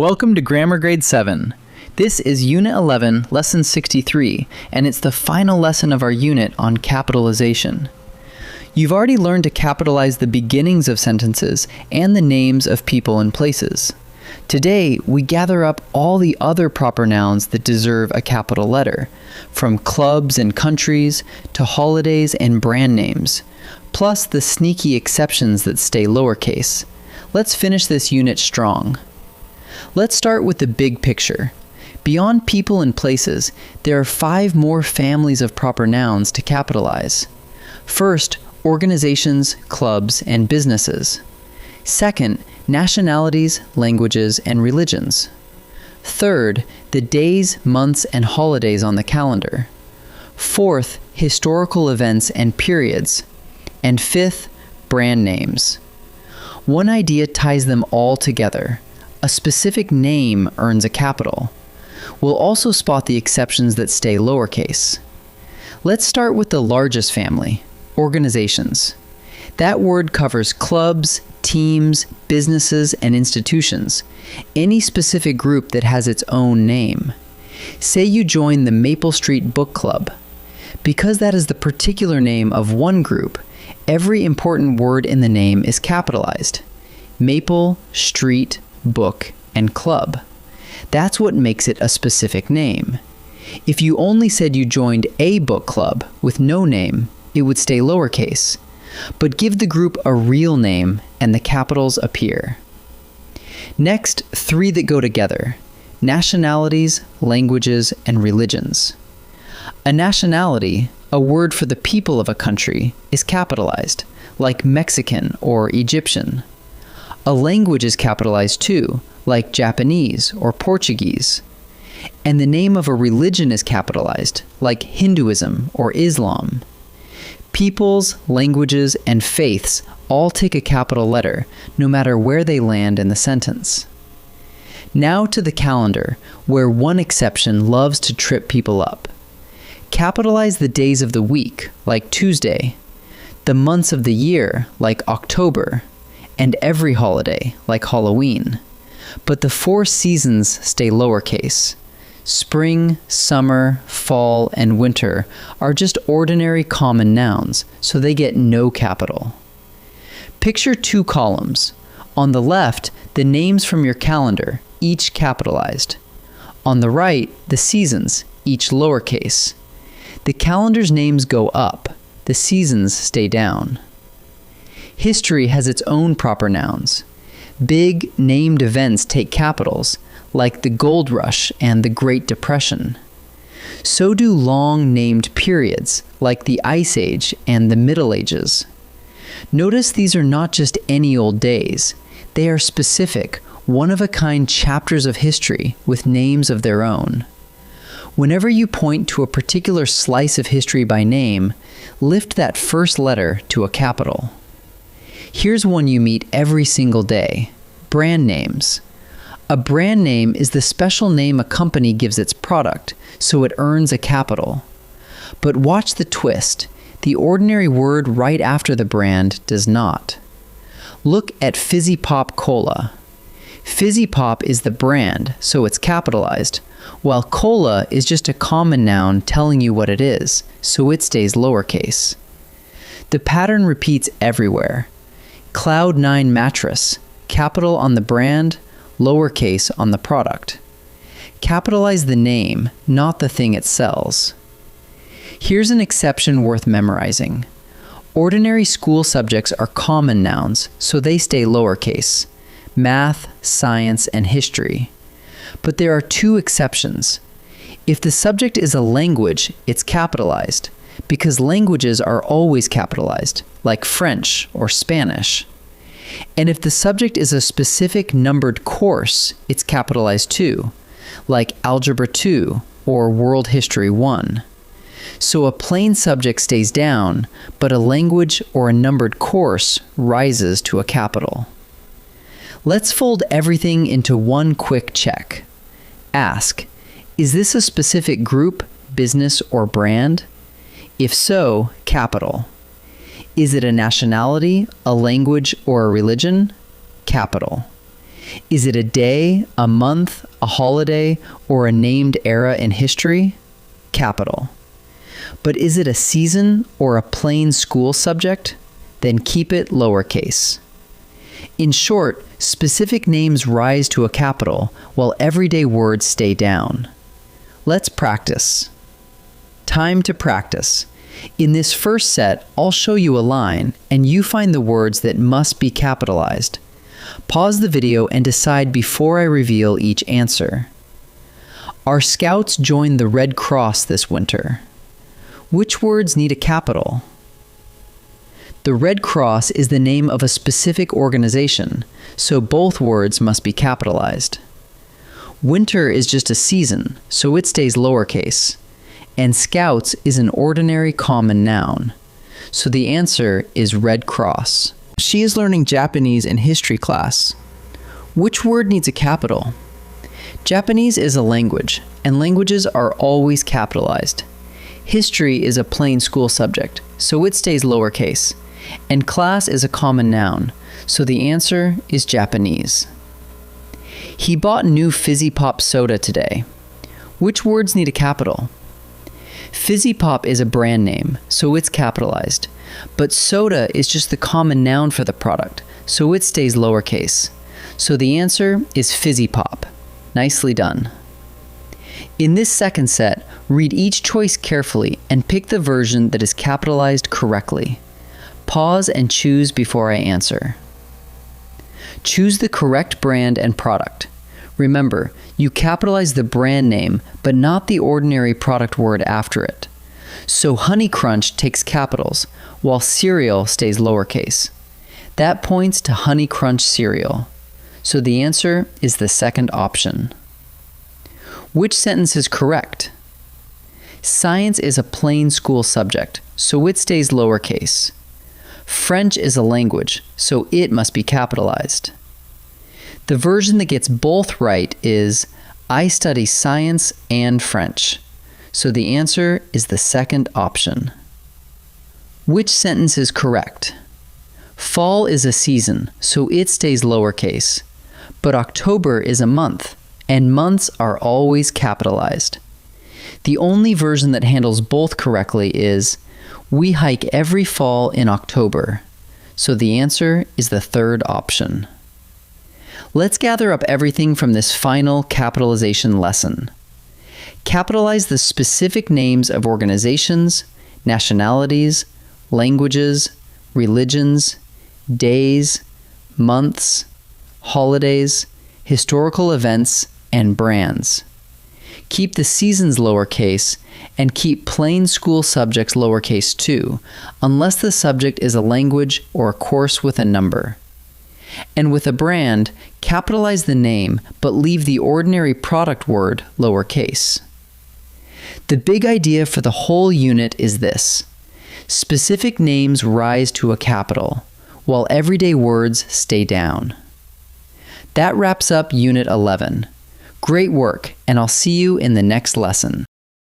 Welcome to Grammar Grade 7. This is Unit 11, Lesson 63, and it's the final lesson of our unit on capitalization. You've already learned to capitalize the beginnings of sentences and the names of people and places. Today, we gather up all the other proper nouns that deserve a capital letter, from clubs and countries to holidays and brand names, plus the sneaky exceptions that stay lowercase. Let's finish this unit strong. Let's start with the big picture. Beyond people and places, there are 5 more families of proper nouns to capitalize. First, organizations, clubs, and businesses. Second, nationalities, languages, and religions. Third, the days, months, and holidays on the calendar. Fourth, historical events and periods. And fifth, brand names. One idea ties them all together. A specific name earns a capital. We'll also spot the exceptions that stay lowercase. Let's start with the largest family, organizations. That word covers clubs, teams, businesses, and institutions, any specific group that has its own name. Say you join the Maple Street Book Club. Because that is the particular name of one group, every important word in the name is capitalized. Maple, Street, Book, and Club. That's what makes it a specific name. If you only said you joined a book club with no name, it would stay lowercase. But give the group a real name and the capitals appear. Next, 3 that go together: nationalities, languages, and religions. A nationality, a word for the people of a country, is capitalized, like Mexican or Egyptian. A language is capitalized too, like Japanese or Portuguese. And the name of a religion is capitalized, like Hinduism or Islam. Peoples, languages, and faiths all take a capital letter, no matter where they land in the sentence. Now to the calendar, where one exception loves to trip people up. Capitalize the days of the week, like Tuesday, the months of the year, like October, and every holiday, like Halloween. But the 4 seasons stay lowercase. Spring, summer, fall, and winter are just ordinary common nouns, so they get no capital. Picture 2 columns. On the left, the names from your calendar, each capitalized. On the right, the seasons, each lowercase. The calendar's names go up, the seasons stay down. History has its own proper nouns. Big, named events take capitals, like the Gold Rush and the Great Depression. So do long, named periods, like the Ice Age and the Middle Ages. Notice these are not just any old days. They are specific, one-of-a-kind chapters of history with names of their own. Whenever you point to a particular slice of history by name, lift that first letter to a capital. Here's one you meet every single day: brand names. A brand name is the special name a company gives its product, so it earns a capital. But watch the twist. The ordinary word right after the brand does not. Look at Fizzy Pop Cola. Fizzy Pop is the brand, so it's capitalized, while cola is just a common noun telling you what it is, so it stays lowercase. The pattern repeats everywhere. Cloud9 mattress, capital on the brand, lowercase on the product. Capitalize the name, not the thing it sells. Here's an exception worth memorizing. Ordinary school subjects are common nouns, so they stay lowercase: math, science, and history. But there are 2 exceptions. If the subject is a language, it's capitalized, because languages are always capitalized, like French or Spanish. And if the subject is a specific numbered course, it's capitalized too, like Algebra 2 or World History 1. So a plain subject stays down, but a language or a numbered course rises to a capital. Let's fold everything into one quick check. Ask, is this a specific group, business, or brand? If so, capital. Is it a nationality, a language, or a religion? Capital. Is it a day, a month, a holiday, or a named era in history? Capital. But is it a season or a plain school subject? Then keep it lowercase. In short, specific names rise to a capital while everyday words stay down. Let's practice. Time to practice. In this first set, I'll show you a line, and you find the words that must be capitalized. Pause the video and decide before I reveal each answer. Our scouts joined the Red Cross this winter. Which words need a capital? The Red Cross is the name of a specific organization, so both words must be capitalized. Winter is just a season, so it stays lowercase. And scouts is an ordinary common noun. So the answer is Red Cross. She is learning Japanese in history class. Which word needs a capital? Japanese is a language, and languages are always capitalized. History is a plain school subject, so it stays lowercase. And class is a common noun, so the answer is Japanese. He bought new Fizzy Pop soda today. Which words need a capital? Fizzy Pop is a brand name, so it's capitalized. But soda is just the common noun for the product, so it stays lowercase. So the answer is Fizzy Pop. Nicely done. In this second set, read each choice carefully and pick the version that is capitalized correctly. Pause and choose before I answer. Choose the correct brand and product. Remember, you capitalize the brand name, but not the ordinary product word after it. So Honey Crunch takes capitals, while cereal stays lowercase. That points to Honey Crunch cereal. So the answer is the second option. Which sentence is correct? Science is a plain school subject, so it stays lowercase. French is a language, so it must be capitalized. The version that gets both right is I study science and French. So the answer is the second option. Which sentence is correct? Fall is a season, so it stays lowercase. But October is a month, and months are always capitalized. The only version that handles both correctly is we hike every fall in October. So the answer is the third option. Let's gather up everything from this final capitalization lesson. Capitalize the specific names of organizations, nationalities, languages, religions, days, months, holidays, historical events, and brands. Keep the seasons lowercase and keep plain school subjects lowercase too, unless the subject is a language or a course with a number. And with a brand, capitalize the name, but leave the ordinary product word lowercase. The big idea for the whole unit is this. Specific names rise to a capital, while everyday words stay down. That wraps up Unit 11. Great work, and I'll see you in the next lesson.